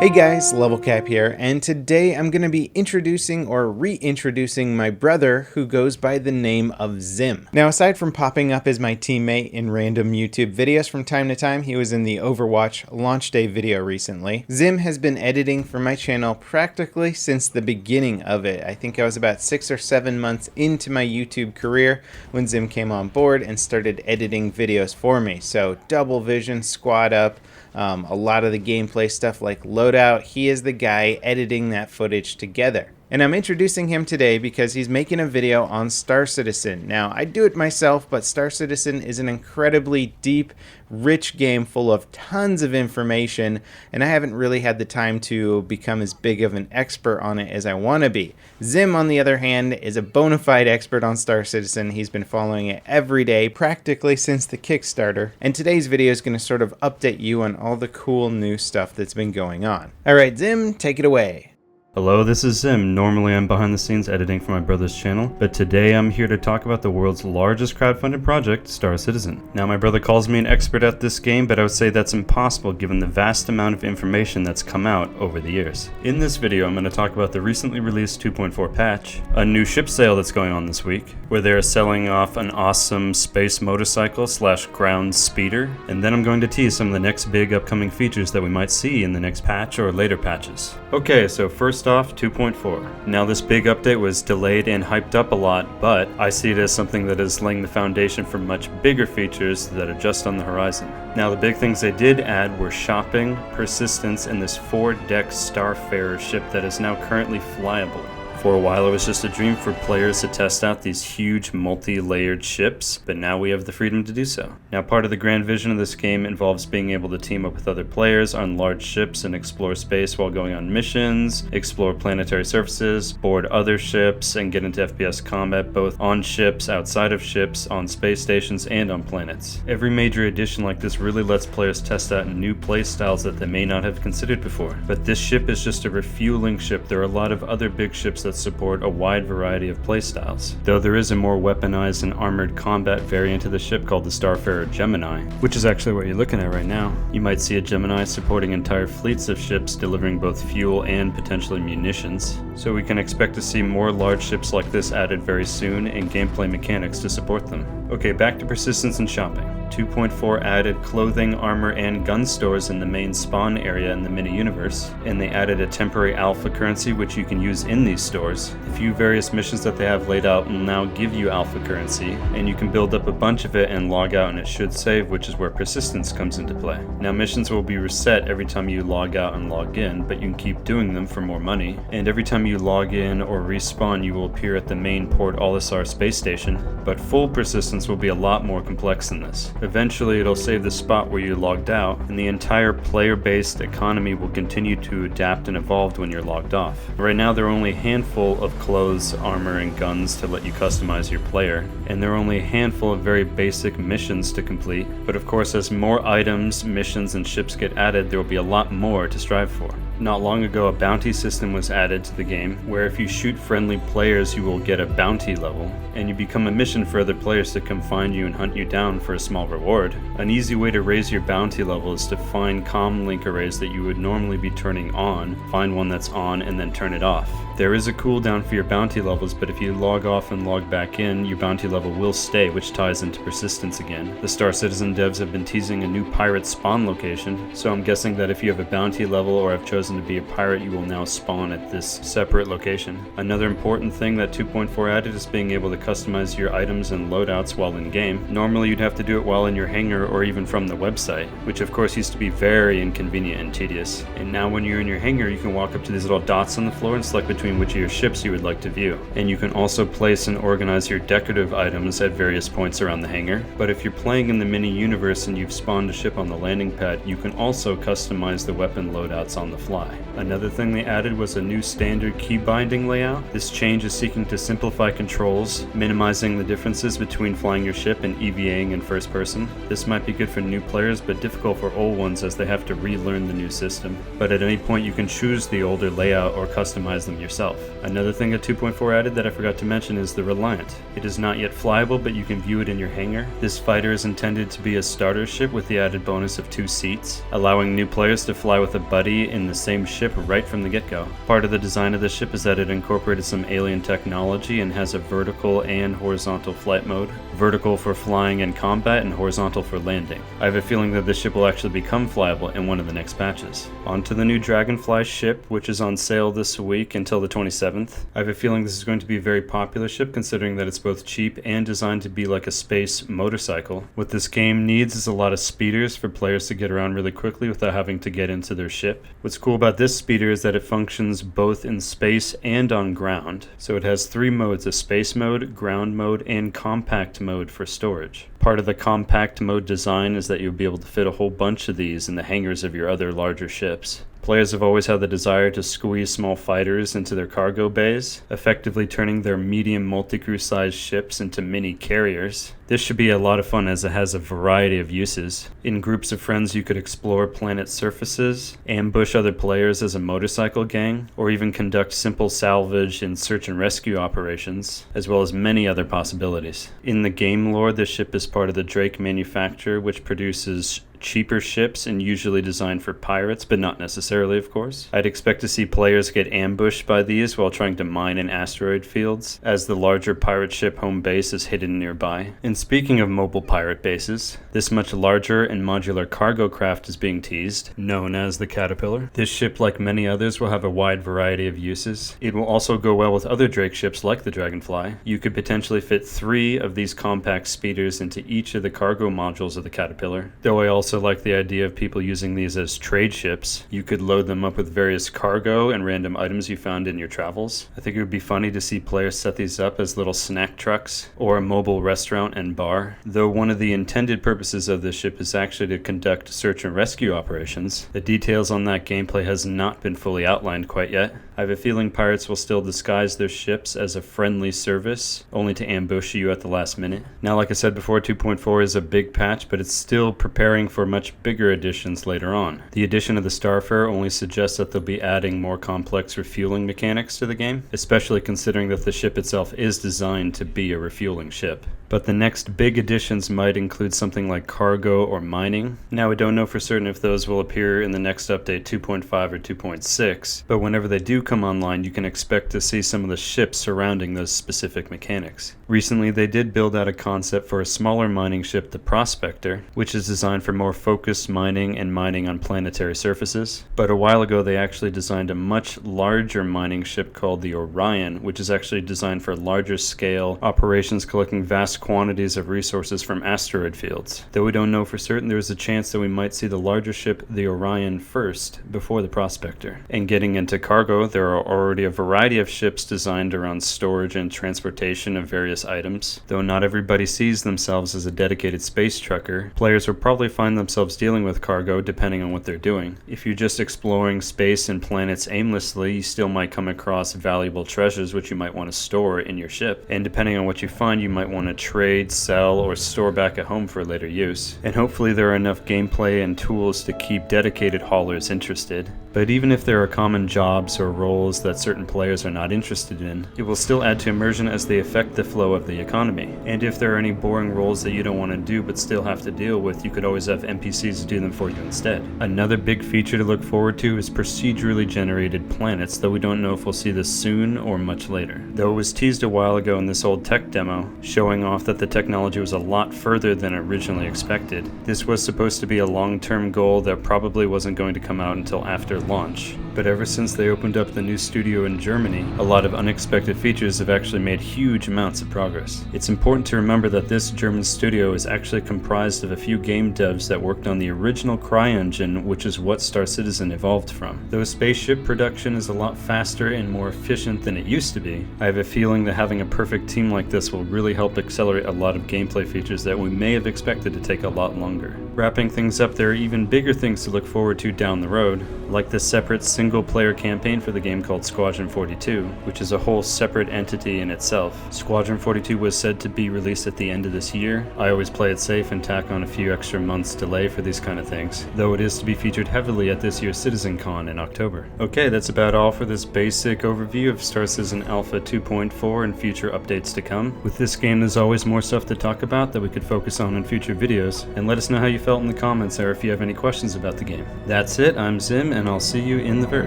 Hey guys, LevelCap here, and today I'm going to be introducing or reintroducing my brother who goes by the name of Zim. Now, aside from popping up as my teammate in random YouTube videos from time to time, he was in the Overwatch launch day video recently. Zim has been editing for my channel practically since the beginning of it. I think I was about 6 or 7 months into my YouTube career when Zim came on board and started editing videos for me. So Double Vision, Squad Up, a lot of the gameplay stuff like Loadout, he is the guy editing that footage together. And I'm introducing him today because he's making a video on Star Citizen. Now, I do it myself, but Star Citizen is an incredibly deep, rich game full of tons of information, and I haven't really had the time to become as big of an expert on it as I want to be. Zim, on the other hand, is a bona fide expert on Star Citizen. He's been following it every day, practically since the Kickstarter, and today's video is going to sort of update you on all the cool new stuff that's been going on. Alright, Zim, take it away. Hello, this is Zim. Normally I'm behind the scenes editing for my brother's channel, but today I'm here to talk about the world's largest crowdfunded project, Star Citizen. Now, my brother calls me an expert at this game, but I would say that's impossible given the vast amount of information that's come out over the years. In this video, I'm going to talk about the recently released 2.4 patch, a new ship sale that's going on this week, where they're selling off an awesome space motorcycle / ground speeder, and then I'm going to tease some of the next big upcoming features that we might see in the next patch or later patches. Okay, so first off, 2.4. Now, this big update was delayed and hyped up a lot, but I see it as something that is laying the foundation for much bigger features that are just on the horizon. Now, the big things they did add were shopping, persistence, and this 4-deck Starfarer ship that is now currently flyable. For a while it was just a dream for players to test out these huge multi-layered ships, but now we have the freedom to do so. Now, part of the grand vision of this game involves being able to team up with other players on large ships and explore space while going on missions, explore planetary surfaces, board other ships, and get into FPS combat both on ships, outside of ships, on space stations, and on planets. Every major addition like this really lets players test out new play styles that they may not have considered before. But this ship is just a refueling ship. There are a lot of other big ships that support a wide variety of playstyles, though there is a more weaponized and armored combat variant of the ship called the Starfarer Gemini, which is actually what you're looking at right now. You might see a Gemini supporting entire fleets of ships delivering both fuel and potentially munitions, so we can expect to see more large ships like this added very soon and gameplay mechanics to support them. Okay, back to persistence and shopping. 2.4 added clothing, armor, and gun stores in the main spawn area in the mini-universe, and they added a temporary alpha currency which you can use in these stores. The few various missions that they have laid out will now give you alpha currency, and you can build up a bunch of it and log out and it should save, which is where persistence comes into play. Now, missions will be reset every time you log out and log in, but you can keep doing them for more money, and every time you log in or respawn you will appear at the main Port Olisar space station, but full persistence will be a lot more complex than this. Eventually it'll save the spot where you logged out, and the entire player-based economy will continue to adapt and evolve when you're logged off. Right now there are only a handful of clothes, armor, and guns to let you customize your player, and there are only a handful of very basic missions to complete, but of course as more items, missions, and ships get added, there will be a lot more to strive for. Not long ago, a bounty system was added to the game, where if you shoot friendly players you will get a bounty level, and you become a mission for other players to come find you and hunt you down for a small reward. An easy way to raise your bounty level is to find comm link arrays that you would normally be turning on, find one that's on, and then turn it off. There is a cooldown for your bounty levels, but if you log off and log back in, your bounty level will stay, which ties into persistence again. The Star Citizen devs have been teasing a new pirate spawn location, so I'm guessing that if you have a bounty level or have chosen to be a pirate, you will now spawn at this separate location. Another important thing that 2.4 added is being able to customize your items and loadouts while in game. Normally you'd have to do it while in your hangar or even from the website, which of course used to be very inconvenient and tedious. And now when you're in your hangar, you can walk up to these little dots on the floor and select between which of your ships you would like to view. And you can also place and organize your decorative items at various points around the hangar. But if you're playing in the mini-universe and you've spawned a ship on the landing pad, you can also customize the weapon loadouts on the fly. Another thing they added was a new standard key binding layout. This change is seeking to simplify controls, minimizing the differences between flying your ship and EVAing in first person. This might be good for new players, but difficult for old ones as they have to relearn the new system. But at any point you can choose the older layout or customize them yourself. itself. Another thing that 2.4 added that I forgot to mention is the Reliant. It is not yet flyable, but you can view it in your hangar. This fighter is intended to be a starter ship with the added bonus of 2 seats, allowing new players to fly with a buddy in the same ship right from the get-go. Part of the design of this ship is that it incorporated some alien technology and has a vertical and horizontal flight mode. Vertical for flying and combat and horizontal for landing. I have a feeling that this ship will actually become flyable in one of the next patches. On to the new Dragonfly ship, which is on sale this week until the 27th. I have a feeling this is going to be a very popular ship considering that it's both cheap and designed to be like a space motorcycle. What this game needs is a lot of speeders for players to get around really quickly without having to get into their ship. What's cool about this speeder is that it functions both in space and on ground. So it has 3 modes, a space mode, ground mode, and compact mode for storage. Part of the compact mode design is that you'll be able to fit a whole bunch of these in the hangars of your other larger ships. Players have always had the desire to squeeze small fighters into their cargo bays, effectively turning their medium multi-crew sized ships into mini carriers. This should be a lot of fun as it has a variety of uses. In groups of friends you could explore planet surfaces, ambush other players as a motorcycle gang, or even conduct simple salvage and search and rescue operations, as well as many other possibilities. In the game lore, this ship is part of the Drake manufacturer, which produces cheaper ships and usually designed for pirates, but not necessarily, of course. I'd expect to see players get ambushed by these while trying to mine in asteroid fields, as the larger pirate ship home base is hidden nearby. And speaking of mobile pirate bases, this much larger and modular cargo craft is being teased, known as the Caterpillar. This ship, like many others, will have a wide variety of uses. It will also go well with other Drake ships like the Dragonfly. You could potentially fit 3 of these compact speeders into each of the cargo modules of the Caterpillar, though I also like the idea of people using these as trade ships. You could load them up with various cargo and random items you found in your travels. I think it would be funny to see players set these up as little snack trucks or a mobile restaurant and bar. Though one of the intended purposes of this ship is actually to conduct search and rescue operations, the details on that gameplay has not been fully outlined quite yet. I have a feeling pirates will still disguise their ships as a friendly service, only to ambush you at the last minute. Now, like I said before, 2.4 is a big patch, but it's still preparing for much bigger additions later on. The addition of the Starfarer only suggests that they'll be adding more complex refueling mechanics to the game, especially considering that the ship itself is designed to be a refueling ship. But the next big additions might include something like cargo or mining. Now, we don't know for certain if those will appear in the next update 2.5 or 2.6, but whenever they do come online, you can expect to see some of the ships surrounding those specific mechanics. Recently, they did build out a concept for a smaller mining ship, the Prospector, which is designed for more focused mining and mining on planetary surfaces. But a while ago, they actually designed a much larger mining ship called the Orion, which is actually designed for larger scale operations collecting vast quantities of resources from asteroid fields. Though we don't know for certain, there is a chance that we might see the larger ship, the Orion, first, before the Prospector. And getting into cargo, there are already a variety of ships designed around storage and transportation of various items. Though not everybody sees themselves as a dedicated space trucker, players will probably find themselves dealing with cargo depending on what they're doing. If you're just exploring space and planets aimlessly, you still might come across valuable treasures which you might want to store in your ship. And depending on what you find, you might want to trade, sell, or store back at home for later use. And hopefully there are enough gameplay and tools to keep dedicated haulers interested. But even if there are common jobs or roles that certain players are not interested in, it will still add to immersion as they affect the flow of the economy. And if there are any boring roles that you don't want to do but still have to deal with, you could always have NPCs do them for you instead. Another big feature to look forward to is procedurally generated planets, though we don't know if we'll see this soon or much later. Though it was teased a while ago in this old tech demo, showing off that the technology was a lot further than originally expected. This was supposed to be a long-term goal that probably wasn't going to come out until after launch. But ever since they opened up the new studio in Germany, a lot of unexpected features have actually made huge amounts of progress. It's important to remember that this German studio is actually comprised of a few game devs that worked on the original CryEngine, which is what Star Citizen evolved from. Though spaceship production is a lot faster and more efficient than it used to be, I have a feeling that having a perfect team like this will really help accelerate a lot of gameplay features that we may have expected to take a lot longer. Wrapping things up, there are even bigger things to look forward to down the road, like the separate single single-player campaign for the game called Squadron 42, which is a whole separate entity in itself. Squadron 42 was said to be released at the end of this year. I always play it safe and tack on a few extra months delay for these kind of things, though it is to be featured heavily at this year's CitizenCon in October. Okay, that's about all for this basic overview of Star Citizen Alpha 2.4 and future updates to come. With this game, there's always more stuff to talk about that we could focus on in future videos, and let us know how you felt in the comments or if you have any questions about the game. That's it, I'm Zim, and I'll see you in the verse.